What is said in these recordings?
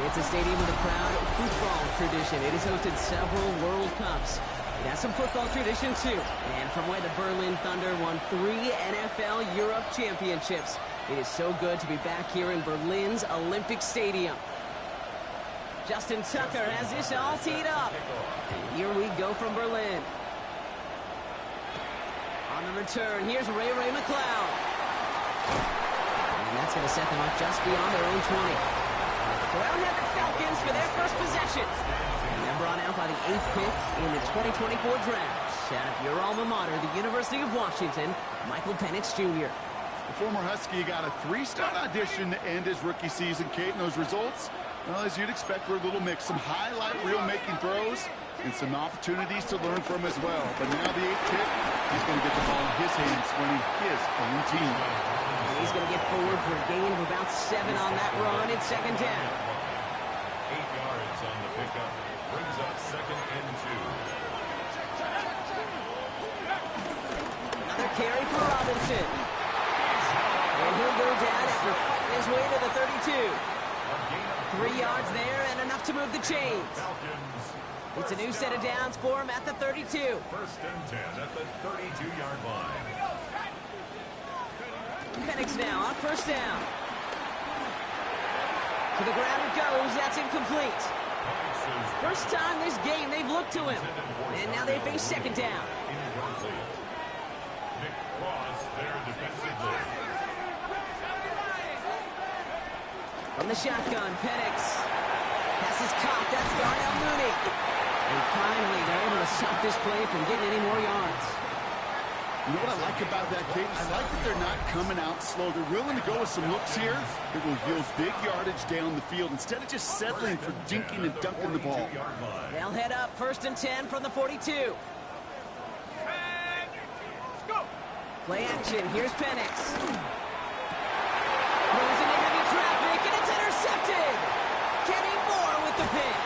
It's a stadium with a proud football tradition. It has hosted several World Cups. It has some football tradition, too. And from where the Berlin Thunder won 3 NFL Europe championships, it is so good to be back here in Berlin's Olympic Stadium. Justin Tucker has this all teed up. And here we go from Berlin. On the return, here's Ray McLeod. And that's going to set them up just beyond their own 20. Brown-headed Falcons for their first possession. And they're brought out by the 8th pick in the 2024 draft. Out of your alma mater, the University of Washington, Michael Penix Jr. The former Husky got a 3-star audition to end his rookie season. Kate, and those results, well, as you'd expect, were a little mix. Some highlight reel making throws and some opportunities to learn from as well. But now the 8th pick, he's going to get the ball in his hands, running his own team. He's going to get forward for a gain of about 7 on that run. It's second down. 8 yards on the pickup. Brings up 2nd and 2. Another carry for Robinson. And he'll go down after fighting his way to the 32. 3 yards there and enough to move the chains. It's a new set of downs for him at the 32. 1st and 10 at the 32-yard line. Penix now on 1st down. To the ground it goes. That's incomplete. First time this game they've looked to him. And now they face 2nd down. Nick Cross there defensively. From the shotgun, Penix. Pass is caught. That's Darnell Mooney. And finally, they're able to stop this play from getting any more yards. You know what I like about that, Kate? I like that they're not coming out slow. They're willing to go with some looks here that will yield big yardage down the field instead of just settling for dinking and dunking the ball. They'll head up 1st and 10 from the 42. Play action. Here's Penix. Throws into heavy traffic, and it's intercepted. Kenny Moore with the pick.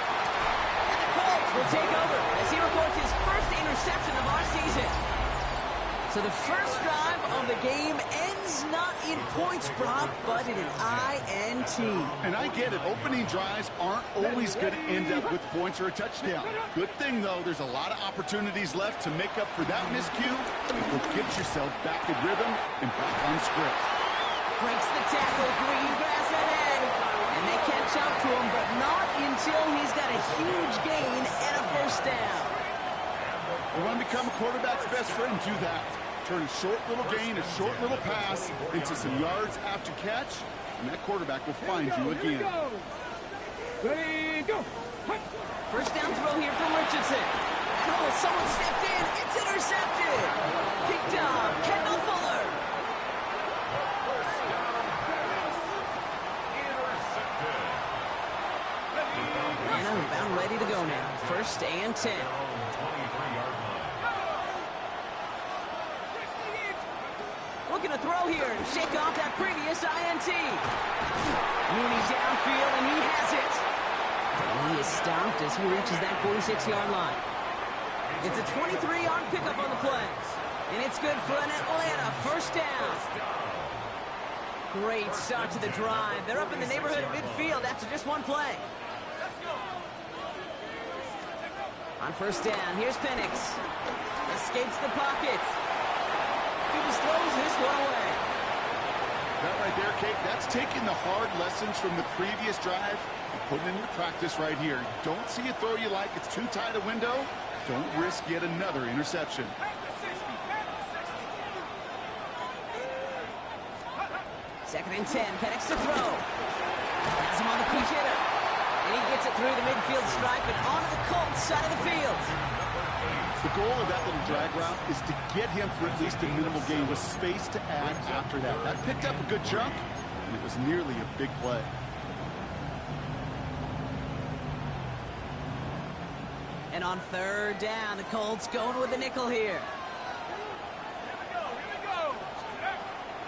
And the Colts will take over as he reports his first interception of our season. So the first drive of the game ends not in points, Brock, but in an INT. And I get it. Opening drives aren't always going to end up with points or a touchdown. Good thing, though, there's a lot of opportunities left to make up for that miscue. You'll get yourself back in rhythm and back on script. Breaks the tackle, Greengrass ahead. And they catch up to him, but not until he's got a huge gain and a 1st down. You want to become a quarterback's best friend, do that. Turn a short little gain, a short little pass into some yards after catch, and that quarterback will find you again. Ready, go. 1st down throw here from Richardson. And oh, someone stepped in. It's intercepted. Picked up. Kendall Fuller. And I'm about ready to go now. 1st and 10. Looking to throw here and shake off that previous INT. Mooney downfield, and he has it. And he is stopped as he reaches that 46-yard line. It's a 23-yard pickup on the play. And it's good for an Atlanta 1st down. Great start to the drive. They're up in the neighborhood of midfield after just one play. On 1st down, here's Penix. Escapes the pocket. He just throws this one away. That right there, Kate, that's taking the hard lessons from the previous drive and putting it into practice right here. Don't see a throw you like, it's too tight a window. Don't risk yet another interception. 2nd and 10, Penix to throw. Has him on the pinch hitter. And he gets it through the midfield stripe and onto the Colts side of the field. The goal of that little drag route is to get him for at least a minimal gain with space to add after that. That picked up a good chunk, and it was nearly a big play. And on 3rd down, the Colts going with the nickel here.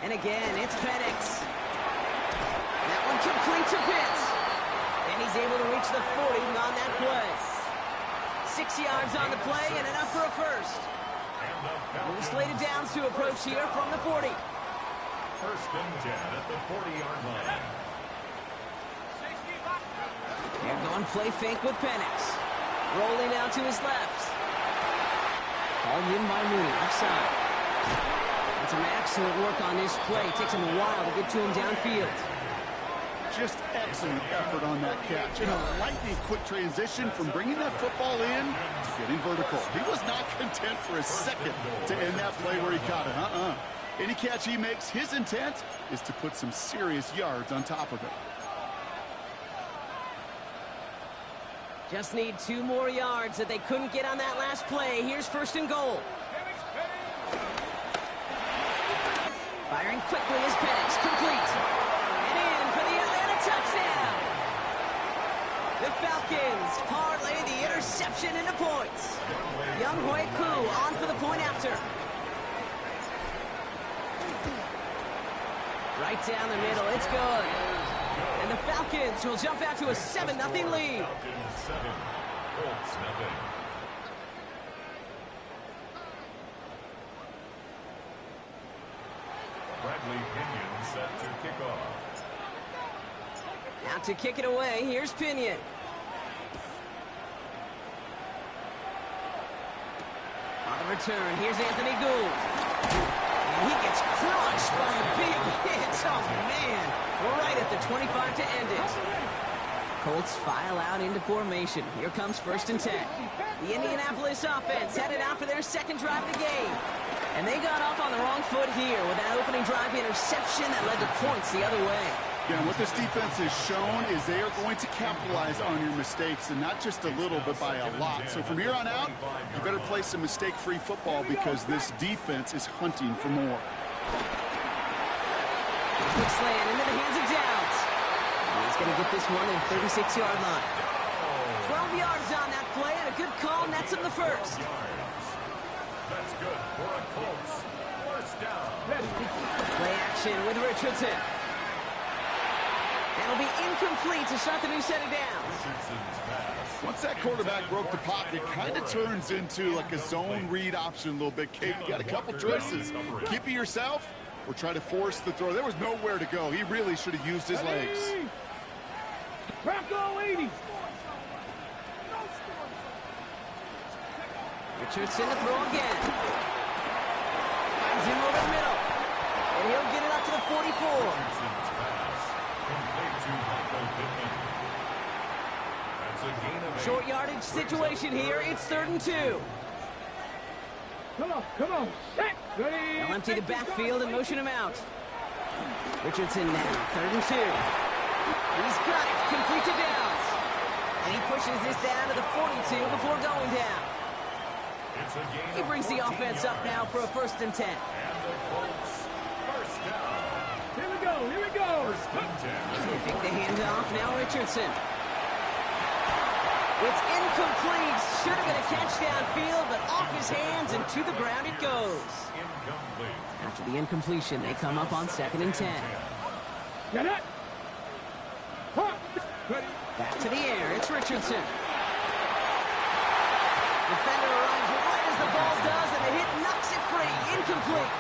And again, it's Penix. That one complete to Pitts. And he's able to reach the 40 on that play. 6 yards on the play and enough for a 1st. We'll slate it downs to approach here from the 40. 1st and 10 at the 40-yard line. They're going play fake with Penix. Rolling out to his left. Called in by Mooney, left side. And some excellent work on this play. Takes him a while to get to him downfield. Just excellent effort on that catch. And a lightning quick transition from bringing that football in to getting vertical. He was not content for a second to end that play where he caught it. Any catch he makes, his intent is to put some serious yards on top of it. Just need 2 more yards that they couldn't get on that last play. Here's 1st and goal. Firing quickly is Penix, complete. And in for the Atlanta touchdown. The Falcons parlay the interception into points. Young Hui Koo on for the point after. Right down the middle, it's good. And the Falcons will jump out to a 7-0 lead. Falcons 7, Colts 0. Bradley Pinion set to kick off. Now to kick it away, here's Pinion. On the return, here's Anthony Gould. And he gets crushed by a big hit. Oh, man. Right at the 25 to end it. Colts file out into formation. Here comes 1st and 10. The Indianapolis offense headed out for their 2nd drive of the game. And they got off on the wrong foot here with that opening drive interception that led to points the other way. Yeah, and what this defense has shown is they are going to capitalize on your mistakes, and not just a little, but by a lot. So from here on out, you better play some mistake-free football because this defense is hunting for more. Quick slant into the hands of Downs. And he's going to get this one at the 36-yard line. 12 yards on that play, and a good call nets him the 1st. That's good for a Colts 1st down. Play action with Richardson. That'll be incomplete to start the new set of downs. Once that quarterback broke the pocket, kind of turns into like a zone read option a little bit. Kate, you got a couple choices. Keep it yourself or try to force the throw. There was nowhere to go. He really should have used his legs. Bronco 80. Richardson to throw again. Finds him over the middle. And he'll get it up to the 44. Short yardage situation here. It's 3rd and 2. Come on. Set. Ready. They'll empty the backfield and motion him out. Richardson now, 3rd and 2. He's got it, complete to Downs. And he pushes this down to the 42 before going down. He brings the offense up now for a 1st and 10. And the Colts 1st down. Here we go. 1st and 10. They pick the handoff, now Richardson. It's incomplete. Should have been a catch downfield, but off his hands and to the ground it goes. Incomplete. After the incompletion, they come up on 2nd and 10. Get it. Ready. Back to the air, it's Richardson. Defender arrives right as the ball does, and the hit knocks it free. Incomplete.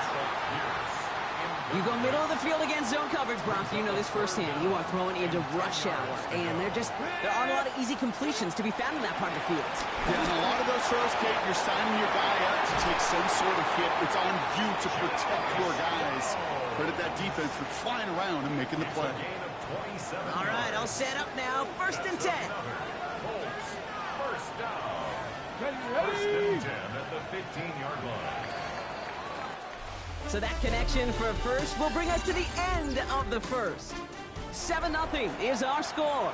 You go middle of the field against zone coverage, Brock. You know this firsthand. You are throwing into rush hour, and there aren't a lot of easy completions to be found in that part of the field. Yeah, and a lot of those throws, Kate, you're signing your guy up to take some sort of hit. It's on you to protect your guys. Credit that defense for flying around and making the play. All right, I'll set up now. 1st and 10. Colts 1st down. Ready. 1st and 10 at the 15-yard line. So that connection for first will bring us to the end of the 1st. 7-0 is our score.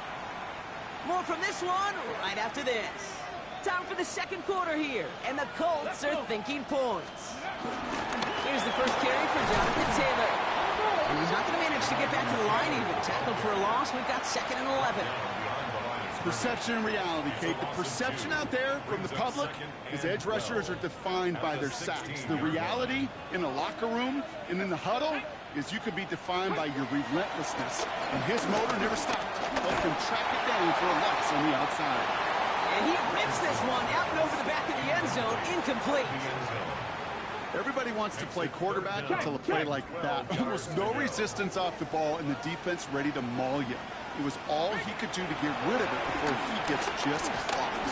More from this one right after this. Time for the 2nd quarter here, and the Colts are thinking points. Here's the first carry for Jonathan Taylor. And he's not going to manage to get back to the line even. Tackled for a loss. We've got 2nd and 11. Perception and reality, Kate. The perception out there from the public is edge rushers are defined by their sacks. The reality in the locker room and in the huddle is you could be defined by your relentlessness. And his motor never stopped. Helped him track it down for a loss on the outside. And he rips this one out and over the back of the end zone. Incomplete. Everybody wants to play quarterback until a play like that. Almost no resistance off the ball and the defense ready to maul you. It was all he could do to get rid of it before he gets just clocked.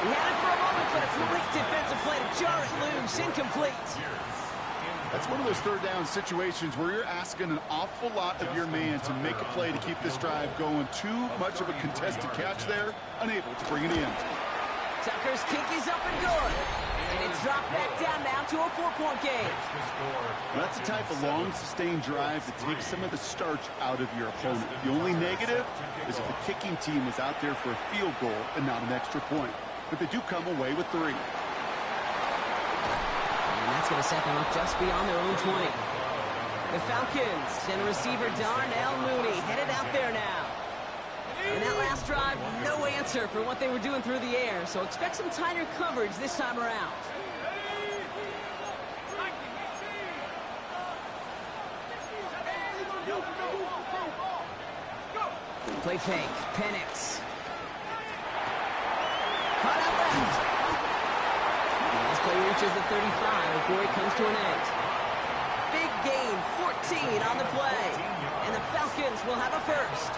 He had it for a moment, but a great defensive play to jar it loose. Incomplete. That's one of those third down situations where you're asking an awful lot of your man to make a play to keep this drive going. Too much of a contested catch there, unable to bring it in. Tucker's kick is up and good. And it's dropped back down now to a 4-point game. That's the type of long, sustained drive that takes some of the starch out of your opponent. The only negative is if the kicking team was out there for a field goal and not an extra point. But they do come away with 3. And that's going to set them up just beyond their own 20. The Falcons send receiver Darnell Mooney headed out there now. And that last drive, no answer for what they were doing through the air, so expect some tighter coverage this time around. Play fake, Penix. Caught out left. And this play reaches the 35 before it comes to an end. Big gain, 14 on the play. And the Falcons will have a first.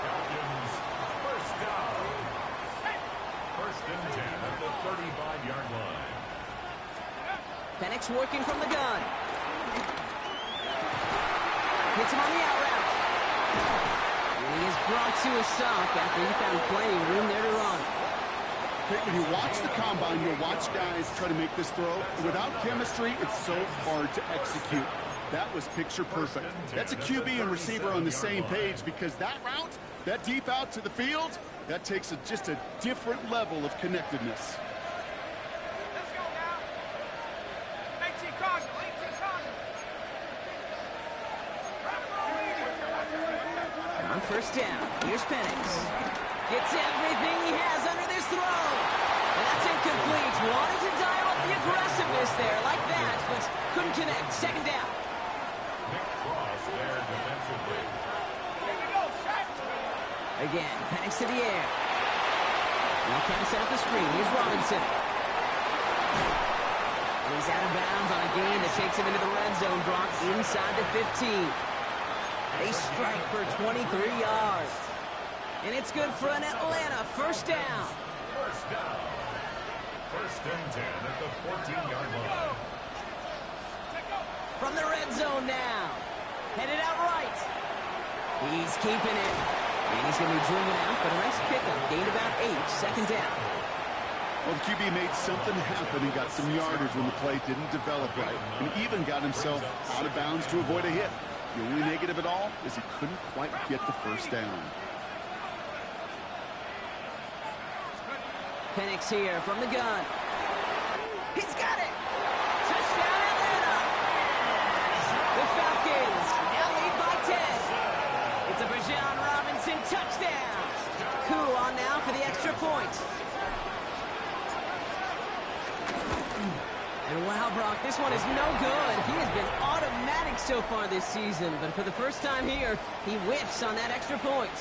First and 10 at the 35-yard line. Penix working from the gun. Hits him on the out route. And he is brought to a stop after he found plenty of room there to run. When you watch the combine, you'll watch guys try to make this throw. Without chemistry, it's so hard to execute. That was picture perfect. That's a QB and receiver on the same page because that route, that deep out to the field, that takes just a different level of connectedness. Let's go now. 18 Cardinal, 18 Cardinal. On first down, here's Penix. Gets everything he has under this throw. And that's incomplete. Wanted to dial up the aggressiveness there like that, but couldn't connect. Second down. Nick Cross there defensively. Here we go, set. Again, Penix to the air. Now trying to set up the screen. Here's Robinson. And he's out of bounds on a gain that takes him into the red zone, Brock, inside the 15. They strike for 23 yards. And it's good for an Atlanta first down. First down. First and 10 at the 14-yard line. From the red zone now. Headed out right. He's keeping it. And he's going to be driven out, but a nice pickup. Gained about 8. Second down. Well, the QB made something happen and got some yardage when the play didn't develop right. And even got himself out of bounds to avoid a hit. The only negative at all is he couldn't quite get the first down. Penix here from the gun. He's got it. Touchdown Atlanta. The Falcons now lead by 10. It's a Bijan Robinson touchdown. Coup on now for the extra point. And wow, Brock, this one is no good. He has been automatic so far this season, but for the first time here, he whiffs on that extra point.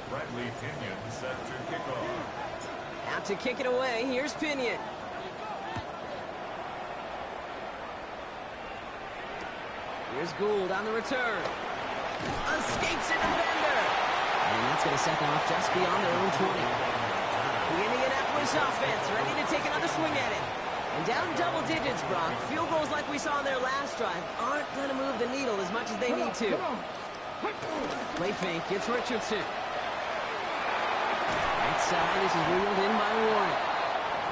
Bradley Pinion set to kick off. Out to kick it away, here's Pinion. Here's Gould on the return. Escapes a defender. And that's going to set them up just beyond their own 20. The Indianapolis offense ready to take another swing at it. And down double digits, Brock. Field goals like we saw on their last drive aren't going to move the needle as much as they need to. Play fake, it's Richardson. Right side, this is reeled in by Warren.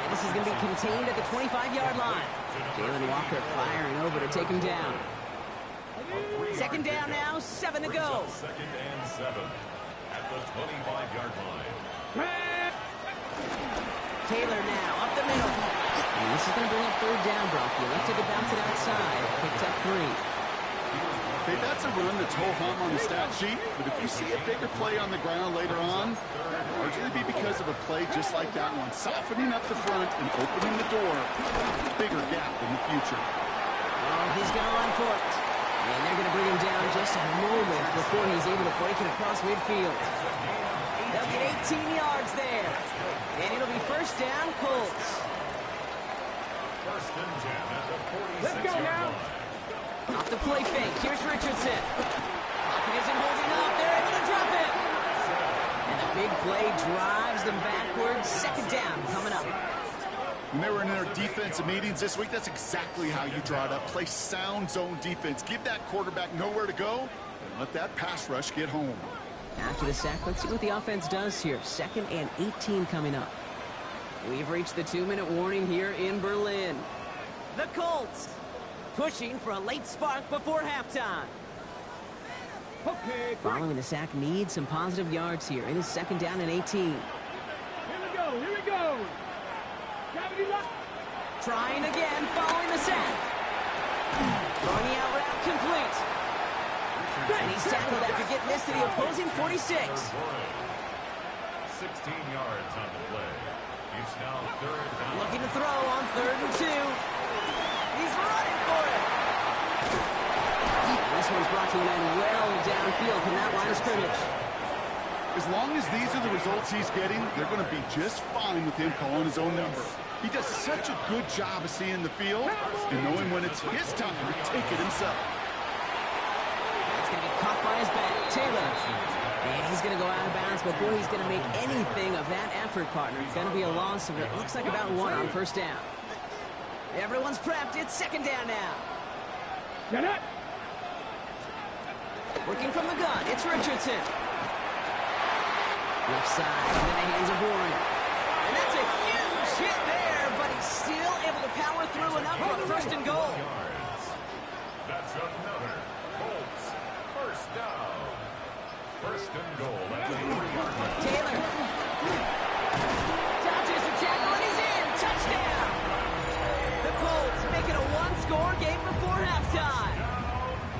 And this is going to be contained at the 25-yard line. Jalen Walker firing over to take him down. Second down now, 7 to go. Second and 7 at the 25-yard line. Taylor now, up the middle. And this is going to bring up third down, Brock. He elected to bounce it outside. Picked up 3. Okay, that's a run that's ho-hum on the stat sheet, but if you see a bigger play on the ground later on, largely be because of a play just like that one, softening up the front and opening the door, bigger gap in the future. Oh, he's going to run for it. And they're going to bring him down just a moment before he's able to break it across midfield. They'll get 18 yards there. And it'll be first down, Colts. First and 10 at the 46-yard Let's go now. line. Off the play fake. Here's Richardson. Pocket isn't holding up. They're able to drop it. And the big play drives them backwards. Second down coming up. When they were in their defensive meetings this week, that's exactly how you draw it up. Play sound zone defense. Give that quarterback nowhere to go, and let that pass rush get home. After the sack, let's see what the offense does here. 2nd and 18 coming up. We've reached the 2-minute warning here in Berlin. The Colts pushing for a late spark before halftime. Okay, Following the sack, needs some positive yards here. It is 2nd down and 18. here we go, here we go. Gravity lock. Trying again, following the sack. Throwing the out route complete. And he's tackled after getting this to the opposing 46. 16 yards on the play. It's now 3rd down. Looking to throw on 3rd and 2. He's running for it. This one's brought to an end well downfield from that line of scrimmage. As long as these are the results he's getting, they're going to be just fine with him calling his own number. He does such a good job of seeing the field and knowing when it's his time to take it himself. That's going to be caught by his back. Taylor. And he's going to go out of bounds before he's going to make anything of that effort, partner. It's going to be a loss of it looks like about 1 on 1st down. Everyone's prepped. It's 2nd down now. Get it. Working from the gun. It's Richardson. Left side into the hands of Warren. And that's a huge hit there, but he's still able to power through enough for 1st and goal. Yards. That's another Colts 1st down. 1st and goal at the 3-yard line. Taylor. Dodges the tackle and he's in. Touchdown. The Colts make it a 1-score game before halftime.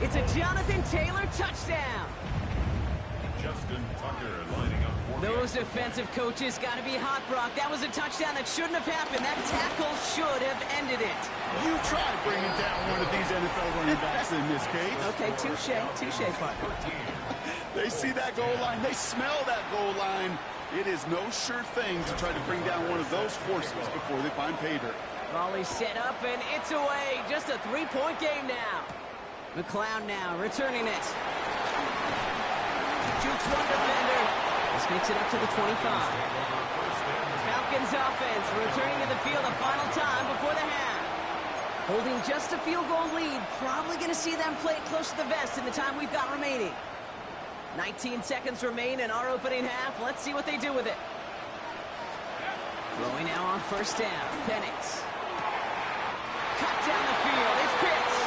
It's a Jonathan Taylor touchdown. Justin Tucker lining up for Those defensive coaches got to be hot, Brock. That was a touchdown that shouldn't have happened. That tackle should have ended it. You try bringing down one of these NFL running backs in this case. Okay, touche, partner. They see that goal line. They smell that goal line. It is no sure thing to try to bring down one of those horses before they find pay dirt. Volley set up, and it's away. Just a 3-point game now. McLeod now returning it. Jukes one defender. This makes it up to the 25. Falcons offense returning to the field a final time before the half. Holding just a field goal lead. Probably going to see them play it close to the vest in the time we've got remaining. 19 seconds remain in our opening half. Let's see what they do with it. Throwing now on 1st down. Penix. Cut down the field. It's Pitts.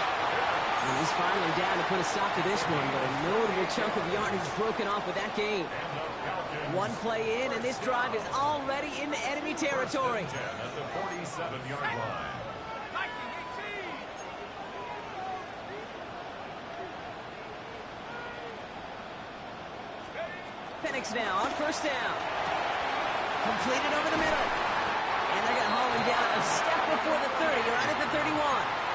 And he's finally down to put a stop to this one, but a notable chunk of yardage broken off with that game. One play in, and this drive is already into enemy territory. At the 47-yard line. Penix now on 1st down. Completed over the middle. And they're going to haul him down a step before the 30, right at the 31.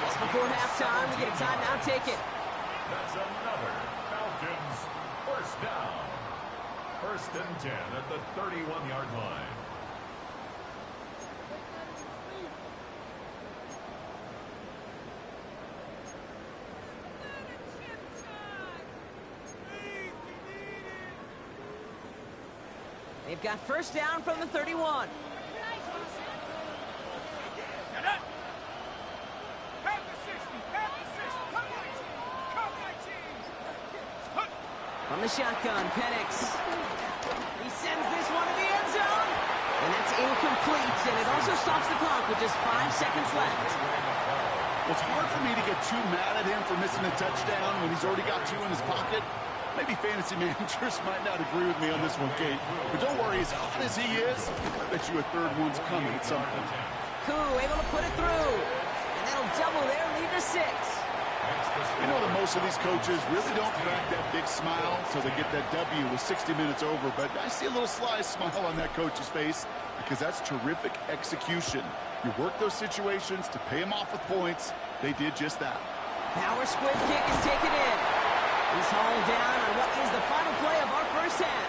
Just before halftime, we get a timeout. Take it. That's another Falcons 1st down. 1st and 10 at the 31-yard line. They've got 1st down from the 31. From the shotgun, Penix. He sends this one to the end zone. And that's incomplete, and it also stops the clock with just 5 seconds left. Well, it's hard for me to get too mad at him for missing a touchdown when he's already got 2 in his pocket. Maybe fantasy managers might not agree with me on this one, Kate. But don't worry, as hot as he is, I bet you a 3rd one's coming at some point. Koo able to put it through. And that'll double their lead to 6. You know that most of these coaches really don't crack that big smile until they get that W with 60 minutes over. But I see a little sly smile on that coach's face because that's terrific execution. You work those situations to pay them off with points. They did just that. Power squib kick is taken in. He's hauled down on what is the final play of our 1st half.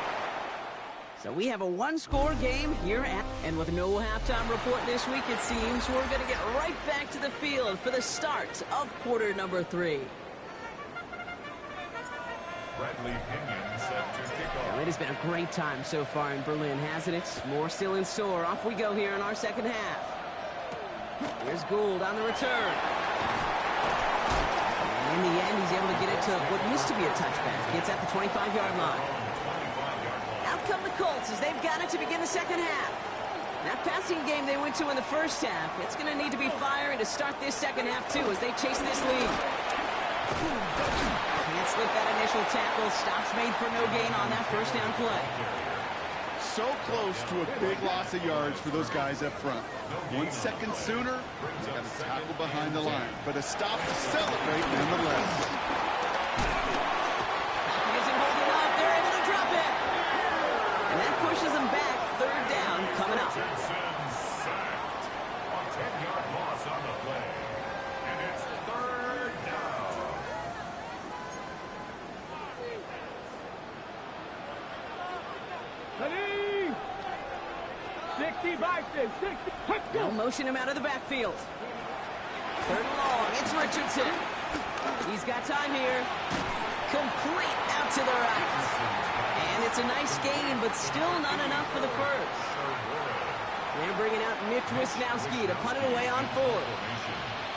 So we have a one-score game here and with no halftime report this week, it seems we're going to get right back to the field for the start of quarter number 3. Bradley Pinion set to kick off. Well, it has been a great time so far in Berlin, hasn't it? More still in store. Off we go here in our second half. Here's Gould on the return. And in the end, he's able to get it to what used to be a touchback. It's at the 25-yard line. Out come the Colts as they've got it to begin the second half. That passing game they went to in the first half, it's going to need to be firing to start this second half, too, as they chase this lead. Can't slip that initial tackle. Stops made for no gain on that first down play. So close to a big loss of yards for those guys up front. 1 second sooner, they got a tackle behind the line, but a stop to celebrate nonetheless. He isn't holding up. They're able to drop it. And that pushes them back. Third down coming up. Sacked. A 10-yard loss on the play. And it's third down. Ready? 60 by 60. Now motion him out of the backfield. Third and long. It's Richardson. He's got time here. Complete out to the right. And it's a nice gain, but still not enough for the first. They're bringing out Mitch Wisnowski to punt it away on 4.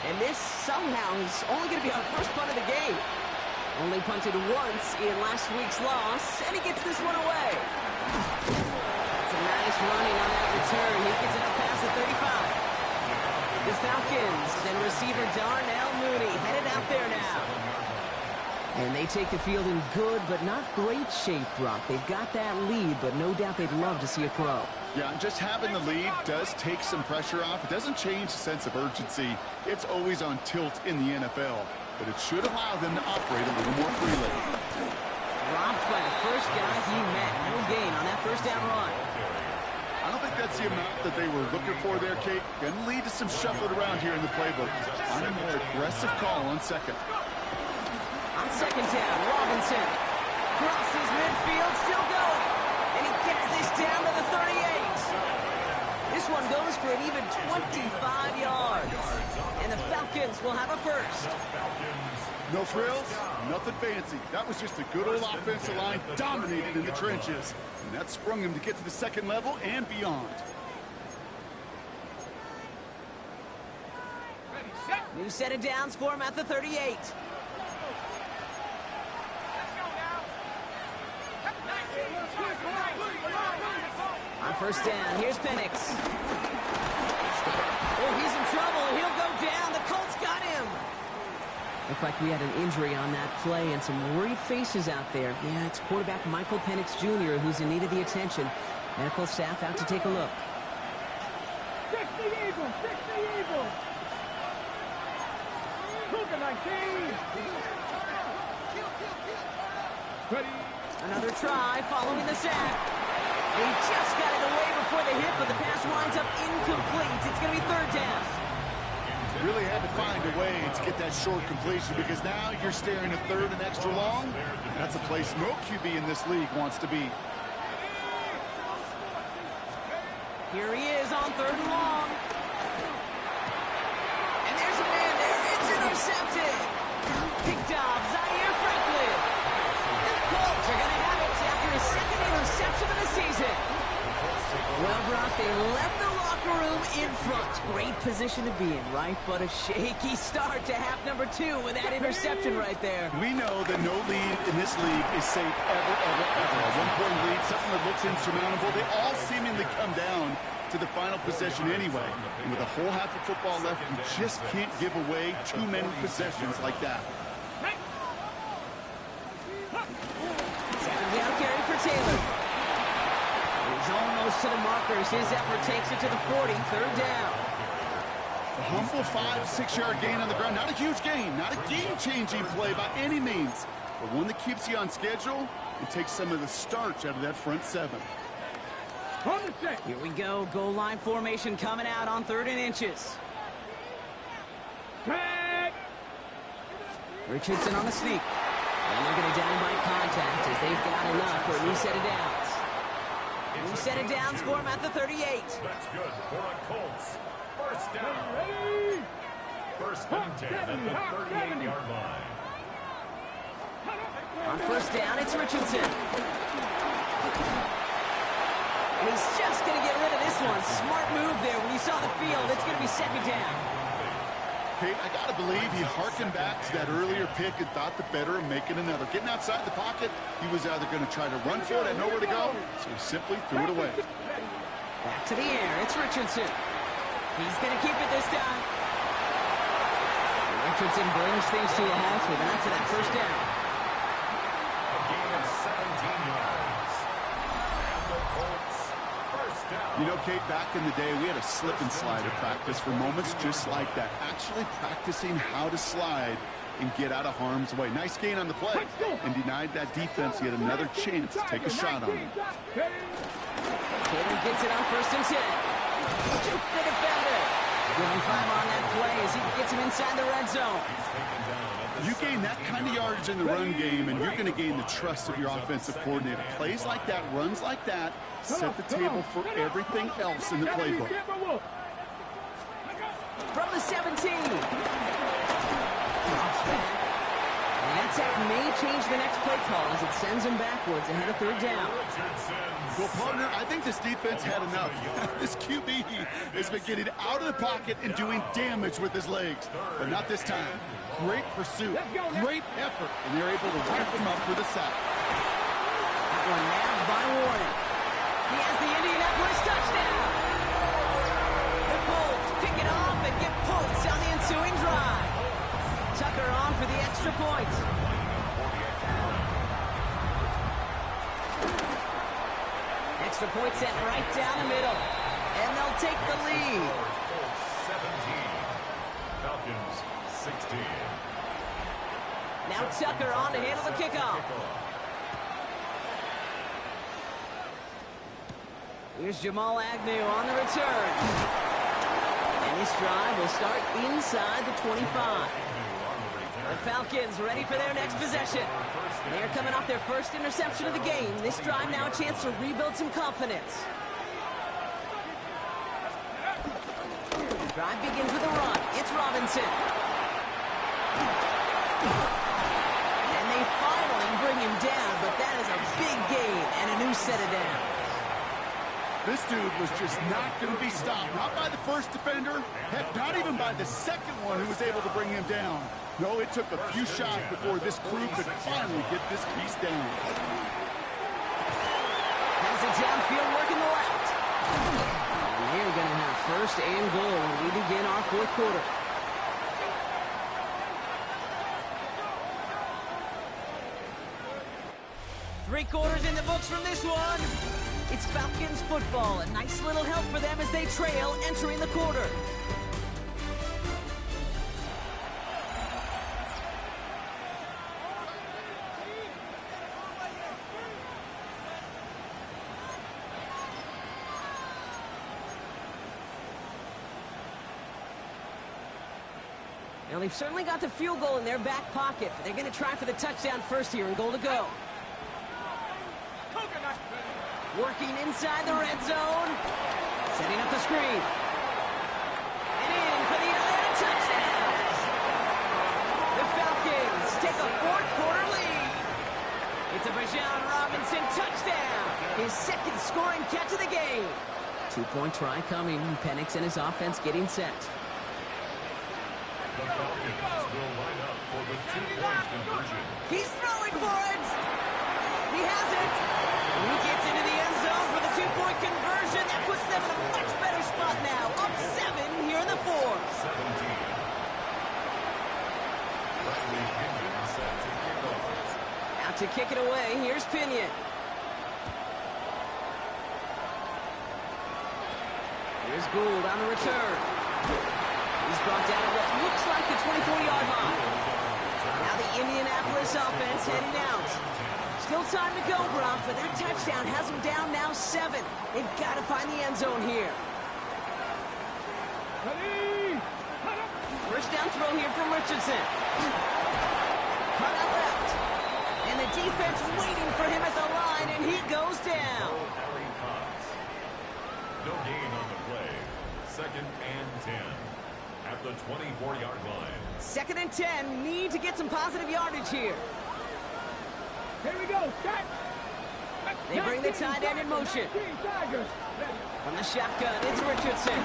And this somehow is only going to be our first punt of the game. Only punted once in last week's loss, and he gets this one away. That's a nice running on that return. He gets it up past the 35. The Falcons and receiver Darnell Mooney headed out there now. And they take the field in good but not great shape, Brock. They've got that lead, but no doubt they'd love to see it grow. Yeah, and just having the lead does take some pressure off. It doesn't change the sense of urgency. It's always on tilt in the NFL, but it should allow them to operate a little more freely. Dropped by the first guy he met. No gain on that first down run. I don't think that's the amount that they were looking for there, Kate. Going to lead to some shuffling around here in the playbook. On a more aggressive call on second. On second down, Robinson crosses midfield, still going. And he gets this down to the 38. This one goes for an even 25 yards. And the Falcons will have a first. No frills, nothing fancy. That was just a good old offensive line dominated in the trenches. And that sprung him to get to the second level and beyond. New set of downs for him at the 38. On first down, here's Penix. Oh, he's in trouble. He'll go down. The Colts got him. Looked like we had an injury on that play and some worried faces out there. Yeah, it's quarterback Michael Penix Jr. who's in need of the attention. Medical staff out to take a look. 60 Eagles, 60 Eagles. Cougar 19. Ready. Another try following the sack. He just got it away before the hit, but the pass winds up incomplete. It's going to be third down. Really had to find a way to get that short completion because now you're staring at third and extra long. That's a place no QB in this league wants to be. Here he is on third and long. And there's a man there. It's intercepted. Picked off Zaire Franklin. The Colts are going to have it after his second interception of the season. Well, Brock, they left the locker room in front. Great position to be in, right? But a shaky start to half number 2 with that interception right there. We know that no lead in this league is safe ever, ever, ever. A one-point lead, something that looks insurmountable. They all seemingly come down to the final possession anyway. And with a whole half of football left, you just can't give away too many possessions like that. Second down carry for Taylor. He's almost to the markers. His effort takes it to the 40. Third down. A humble 5-6 yard gain on the ground. Not a huge gain. Not a game-changing play by any means. But one that keeps you on schedule and takes some of the starch out of that front 7. Here we go. Goal line formation coming out on 3rd and inches. Richardson on the sneak. And they're going to down by contact as they've got enough for a new set of downs. New set of downs for him at the 38. That's good for a Colts. First down. Ready? First and 10 at the 38-yard line. On first down, it's Richardson. And he's just going to get rid of this one. Smart move there. When you saw the field, it's going to be second down. Kate, I got to believe he harkened back to that earlier pick and thought the better of making another. Getting outside the pocket, he was either going to try to run for it, had nowhere to go, so he simply threw it away. Back to the air, it's Richardson. He's going to keep it this time. And Richardson brings things to a halt with after that first down. A gain of 17 yards. And the Colts, first down. You know, Kate, back in the day, we had a slip and slide at practice for moments just like that. Actually practicing how to slide and get out of harm's way. Nice gain on the play and denied that defense yet another chance to take a shot on him. Taylor gets it on first and 10. Juke the defender. Give him 5 on that play as he gets him inside the red zone. You gain that kind of yardage in the run game, and you're going to gain the trust of your offensive coordinator. Plays like that, runs like that, set the table for everything else in the playbook. From the 17. Drops back. And that sack may change the next play call as it sends him backwards ahead of third down. Well, partner, I think this defense had enough. This QB has been getting out of the pocket and doing damage with his legs, but not this time. Great pursuit, great effort, and they're able to wrap him up for the sack. That one nabbed by Warren. He has the Indianapolis touchdown. The Colts pick it off and get points on the ensuing drive. Tucker on for the extra point. Extra point set right down the middle. And they'll take the lead. Colts 17. Falcons 16. Now Tucker on to handle the kickoff. Here's Jamal Agnew on the return. And this drive will start inside the 25. The Falcons ready for their next possession. They are coming off their first interception of the game. This drive now a chance to rebuild some confidence. The drive begins with a run. It's Robinson. And they finally bring him down, but that is a big gain and a new set of downs. This dude was just not going to be stopped. Not by the first defender, heck, not even by the second one who was able to bring him down. No, it took a few shots before this crew could finally get this piece down. Has it downfield working the left. And they're going to have first and goal when we begin our fourth quarter. Three quarters in the books from this one. It's Falcons football. A nice little help for them as they trail entering the quarter. Now, they've certainly got the field goal in their back pocket, but they're going to try for the touchdown first here and goal to go. Working inside the red zone. Setting up the screen. And in for the Atlanta touchdown. The Falcons take a fourth-quarter lead. It's a Bijan Robinson touchdown. His second scoring catch of the game. Two-point try coming. Penix and his offense getting set. The Falcons will line up for the two-point conversion. He's throwing for it. He has it. He gets into the end zone for the two-point conversion. That puts them in a much better spot now. Up 7 here in the fourth. 17. Bradley Pinion set to kick off. Out to kick it away. Here's Pinion. Here's Gould on the return. He's brought down at what looks like the 24-yard line. Now the Indianapolis offense heading out. Still time to go, Brock, but that touchdown has them down now 7. They've got to find the end zone here. First down throw here from Richardson. Cut out left. And the defense waiting for him at the line, and he goes down. No gain on the play. 2nd and 10 at the 24-yard line. 2nd and 10. Need to get some positive yardage here. Here we go. Set. They bring the tight end in motion. From the shotgun, it's Richardson.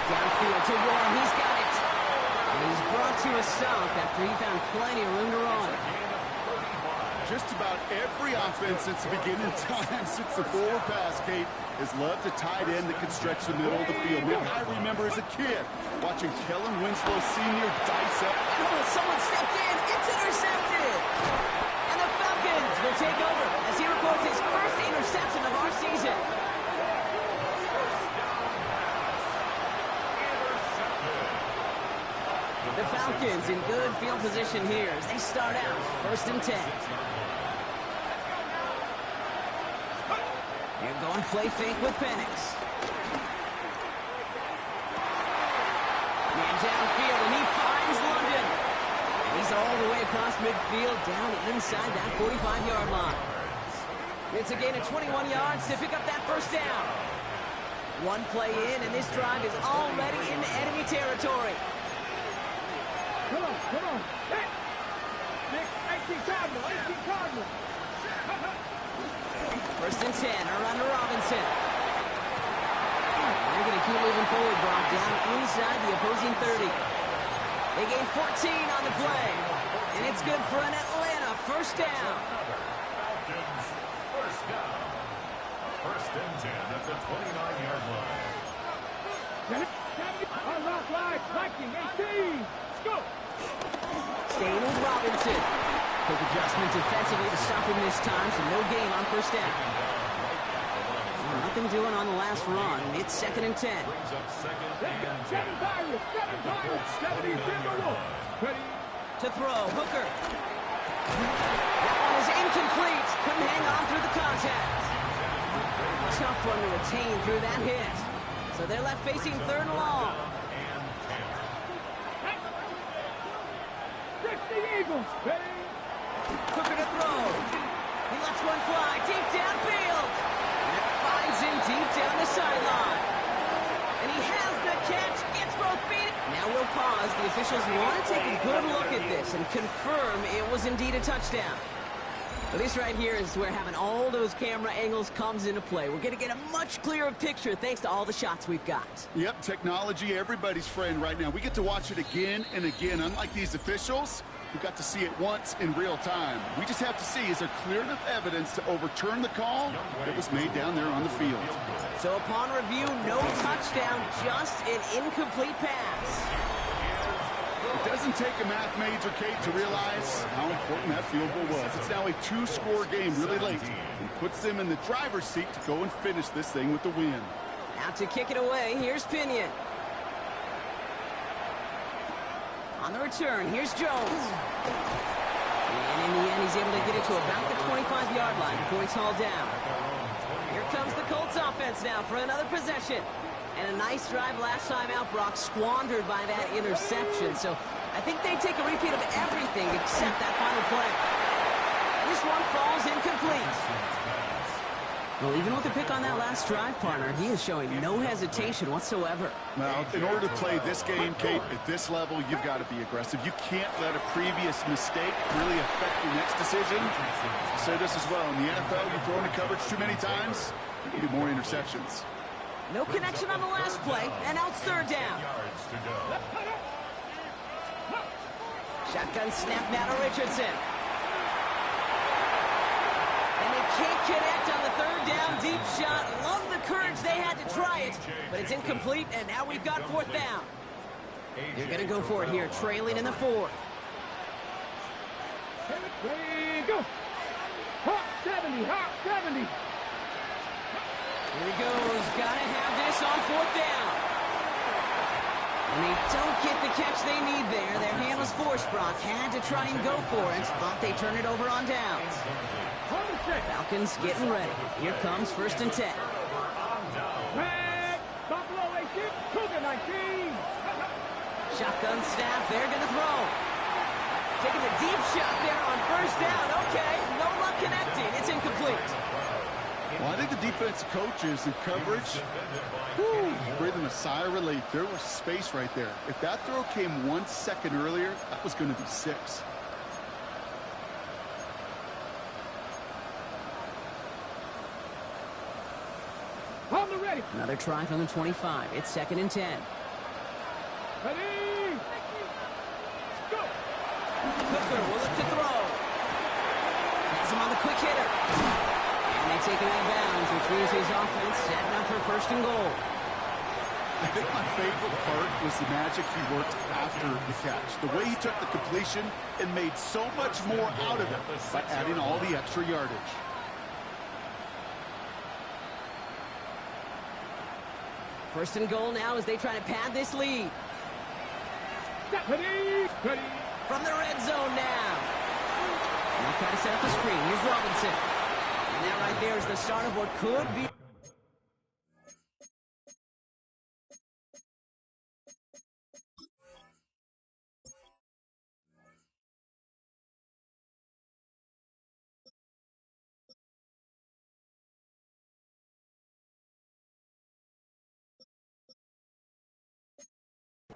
Downfield to Warren. He's got it. And he's brought to a stop after he found plenty of room to run. Just about every offense since the beginning of time, since the forward pass, Kate, has loved a tight end that can stretch the middle of the field. Man, I remember as a kid watching Kellen Winslow Sr. dice up. Oh, someone stepped in. It's intercepted. And the Falcons will take over as he records his first interception of our season. The Falcons in good field position here as they start out 1st and 10. They're going play fake with Penix. Man downfield, and he finds London. And he's all the way across midfield, down inside that 45-yard line. It's a gain of 21 yards to pick up that first down. One play in, and this drive is already in enemy territory. Come on, come on. Hey! Nick, 18 Cardinal, 18 Cardinal. 1st and 10, around to Robinson. They're going to keep moving forward, Brock, down inside the opposing 30. They gain 14 on the play, and it's good for an Atlanta first down. Falcons, first down. 1st and 10 at the 29-yard line. Unlock live, Viking, 18. Let's go. Staying with Robinson. Quick adjustment defensively to stop him this time, so no gain on first down. Nothing doing on the last run. It's 2nd and 10. Brings up 2nd and 10. 7 Pirates, 7 Pirates, 70 Timberwolves. Ready? To throw, Hooker. That one is incomplete. Couldn't hang on through the contact. Tough one to retain through that hit. So they're left facing 3rd and long. The Eagles. Ready? Hooker to throw. He lets one fly deep downfield. That finds him deep down the sideline. And he has the catch, gets both feet. Now we'll pause. The officials want to take a good look at this and confirm it was indeed a touchdown. But this right here is where having all those camera angles comes into play. We're going to get a much clearer picture thanks to all the shots we've got. Yep, technology, everybody's friend right now. We get to watch it again and again. Unlike these officials, we got to see it once in real time. We just have to see, is there clear enough evidence to overturn the call that was made down there on the field? So upon review, no touchdown, just an incomplete pass. It doesn't take a math major, Kate, to realize how important that field goal was. It's now a 2-score game really late and puts them in the driver's seat to go and finish this thing with the win. Out to kick it away, here's Pinion. On the return, here's Jones. And in the end, he's able to get it to about the 25-yard line before he's hauled down. Here comes the Colts offense now for another possession. And a nice drive last time out, Brock, squandered by that interception. So I think they take a repeat of everything except that final play. This one falls incomplete. Well, even with the pick on that last drive, partner, he is showing no hesitation whatsoever. Now, in order to play this game, Kate, at this level, you've got to be aggressive. You can't let a previous mistake really affect your next decision. I'll say this as well. In the NFL, you throw into coverage too many times, you get more interceptions. No connection on the last play, and now it's 3rd down. Shotgun snap now to Richardson. And they can't connect on the 3rd down deep shot. Love the courage they had to try it, but it's incomplete, and now we've got 4th down. They're going to go for it here, trailing in the 4th. Go! Hot 70, hot 70. Here he goes. Gotta have this on 4th down. And they don't get the catch they need there. Their hand was forced, Brock. Had to try and go for it, but they turn it over on downs. Falcons getting ready. Here comes 1st and 10. Buffalo 18, Cougar 19. Shotgun snap. They're going to throw. Taking the deep shot there on 1st down. Okay, no luck connecting. It's incomplete. Well, I think the defensive coaches and coverage, breathing a sigh of relief. There was space right there. If that throw came 1 second earlier, that was going to be 6. On the ready. Another try from the 25. It's 2nd and 10. Ready. Go. Hooker will look to throw. Has him on the quick hitter. And they take him out of bounds, which means his offense setting up for 1st and goal. I think my favorite part was the magic he worked after the catch. The way he took the completion and made so much more out of it by adding all the extra yardage. First and goal now as they try to pad this lead. Ready. Ready. From the red zone now. And they try to set up the screen. Here's Robinson. And that right there is the start of what could be.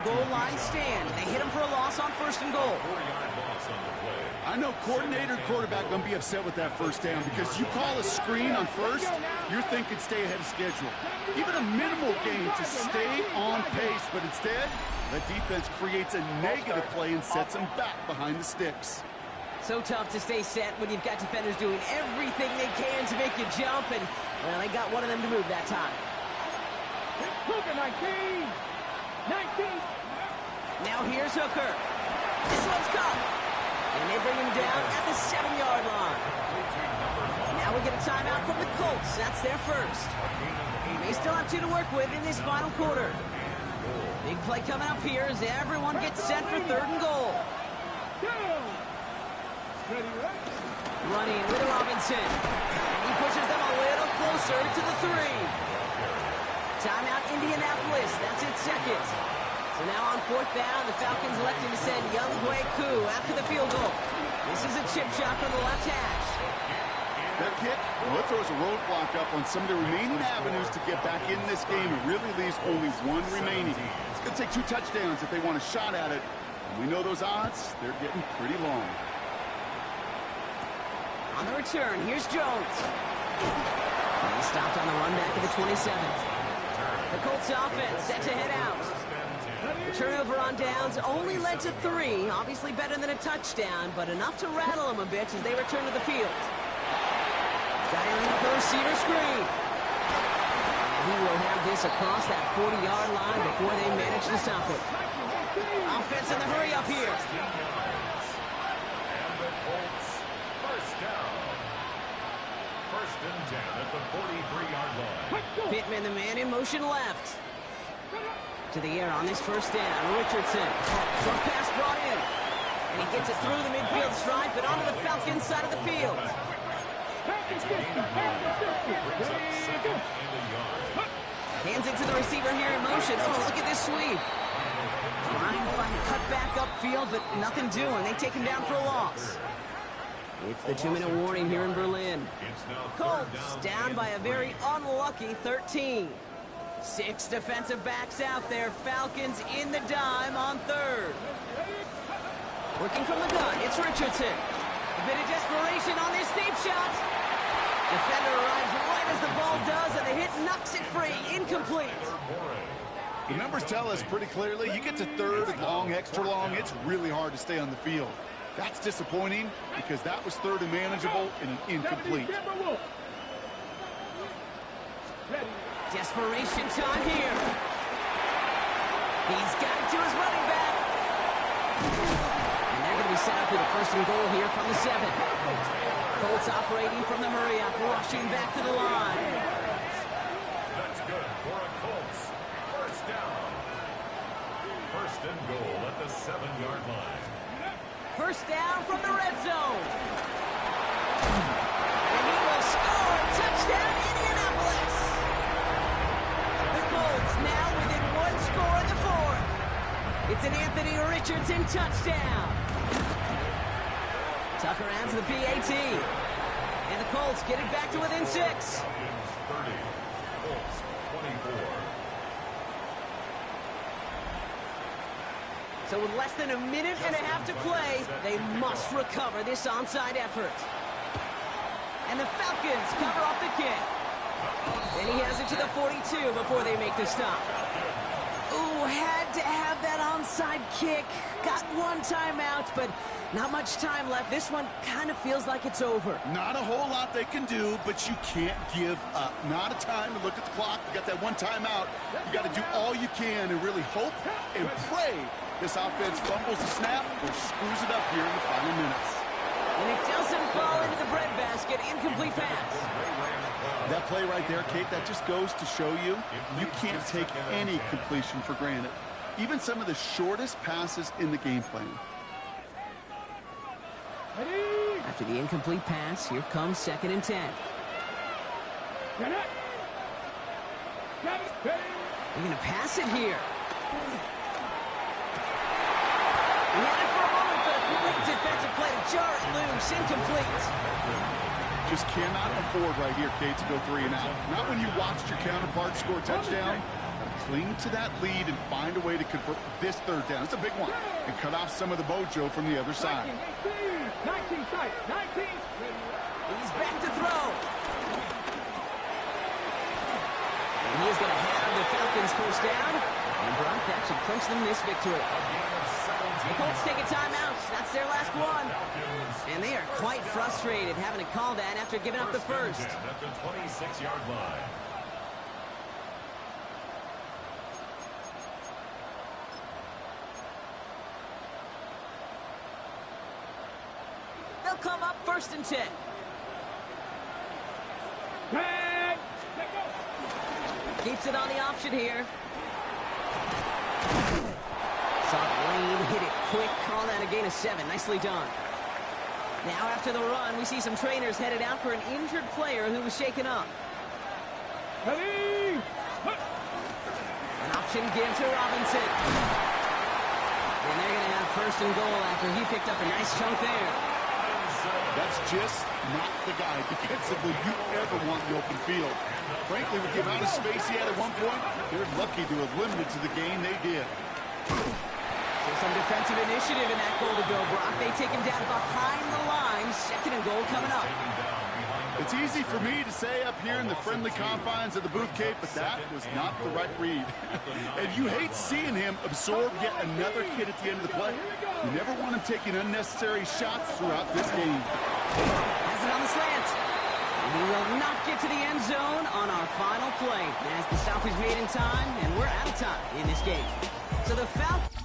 Goal line stand. They hit him for a loss on 1st and goal. I know coordinator and quarterback going to be upset with that first down because you call a screen on first, you're thinking stay ahead of schedule. Even a minimal gain to stay on pace, but instead, the defense creates a negative play and sets them back behind the sticks. So tough to stay set when you've got defenders doing everything they can to make you jump, and, well, they got one of them to move that time. Hooker, 19. 19. Now here's Hooker. This one's caught. And they bring him down at the 7-yard line. Now we get a timeout from the Colts. That's their first. They still have 2 to work with in this final quarter. Big play coming up here as everyone gets set for 3rd and goal. Running with Robinson. And he pushes them a little closer to the 3. Timeout Indianapolis. That's its 2nd. So now on 4th down, the Falcons electing to send Younghoe Koo after the field goal. This is a chip shot from the left hash. That kick, well, it throws a roadblock up on some of the remaining avenues to get back in this game. It really leaves only 1 remaining. It's going to take 2 touchdowns if they want a shot at it. And we know those odds, they're getting pretty long. On the return, here's Jones. And he stopped on the run back at the 27th. The Colts offense set to head out. The turnover on downs only led to 3. Obviously better than a touchdown, but enough to rattle them a bit as they return to the field. Dialing up the receiver screen. And he will have this across that 40-yard line before they manage to stop it. Offense in the hurry up here. And the Colts, 1st down. 1st and 10 at the 43-yard line. Pittman, the man in motion left. To the air on this 1st down. Richardson. Short pass brought in. And he gets it through the midfield stripe and onto the Falcons side of the field. Hands it to the receiver here in motion. Oh, look at this sweep. Trying to find a cut back upfield, but nothing doing. They take him down for a loss. It's the 2-minute warning here in Berlin. Colts down by a very unlucky 13. 6 defensive backs out there. Falcons in the dime on 3rd. Working from the gun, it's Richardson. A bit of desperation on this deep shot. Defender arrives right as the ball does, and the hit knocks it free. Incomplete. The numbers tell us pretty clearly, you get to 3rd and long, extra long, it's really hard to stay on the field. That's disappointing because that was 3rd and manageable and an incomplete. Desperation time here. He's got it to his running back. And they're going to be set up with a 1st and goal here from the 7. Colts operating from the hurry-up, rushing back to the line. That's good for a Colts. 1st down. 1st and goal at the 7-yard line. 1st down from the red zone. And he will score. Touchdown, Indianapolis. The Colts now within 1 score in the 4th. It's an Anthony Richardson touchdown. Tucker adds the PAT. And the Colts get it back to within 6. Falcons 30, Colts 24. So with less than a minute and a half to play, they must recover this onside effort. And the Falcons cover off the kick. And he has it to the 42 before they make the stop. Ooh, had to have that onside kick. Got one timeout, but not much time left. This one kind of feels like it's over. Not a whole lot they can do, but you can't give up. Not a time to look at the clock. You got that one timeout. You got to do all you can and really hope and pray this offense fumbles the snap or screws it up here in the final minutes. And it doesn't fall into the breadbasket. Incomplete pass. That play right there, Kate, that just goes to show you, you can't take any completion for granted. Even some of the shortest passes in the game plan. After the incomplete pass, here comes 2nd and 10. They're going to pass it here. He had it for a moment, but a great defensive play to jar it loose. Incomplete. Just cannot afford right here, Kate, to go 3 and out. Not when you watched your counterpart score a touchdown. Cling to that lead and find a way to convert this 3rd down. It's a big one. And cut off some of the mojo from the other side. 19, 19. He's back to throw. And he is going to have the Falcons first down. And Brock, that should clinch them this victory. The Colts take a timeout. That's their last one. And they are quite frustrated having to call that after giving up the first. At the 26-yard line. They'll come up 1st and 10. Keeps it on the option here. Lane hit it quick. Call that a gain of 7. Nicely done. Now after the run, we see some trainers headed out for an injured player who was shaken up. An option give to Robinson. And they're going to have 1st and goal after he picked up a nice chunk there. That's just not the guy defensively you ever want in the open field. Frankly, with the amount of space he had at one point, they're lucky to have limited to the game they did. So some defensive initiative in that goal to go, Brock. They take him down behind the line. 2nd and goal coming up. It's easy for me to say up here in the friendly confines of the booth, Kate, but that was not the right read. And you hate seeing him absorb yet another hit at the end of the play. You never want him taking unnecessary shots throughout this game. Has it on the slant. And he will not get to the end zone on our final play. As the stop is made in time, and we're out of time in this game. So the Falcons...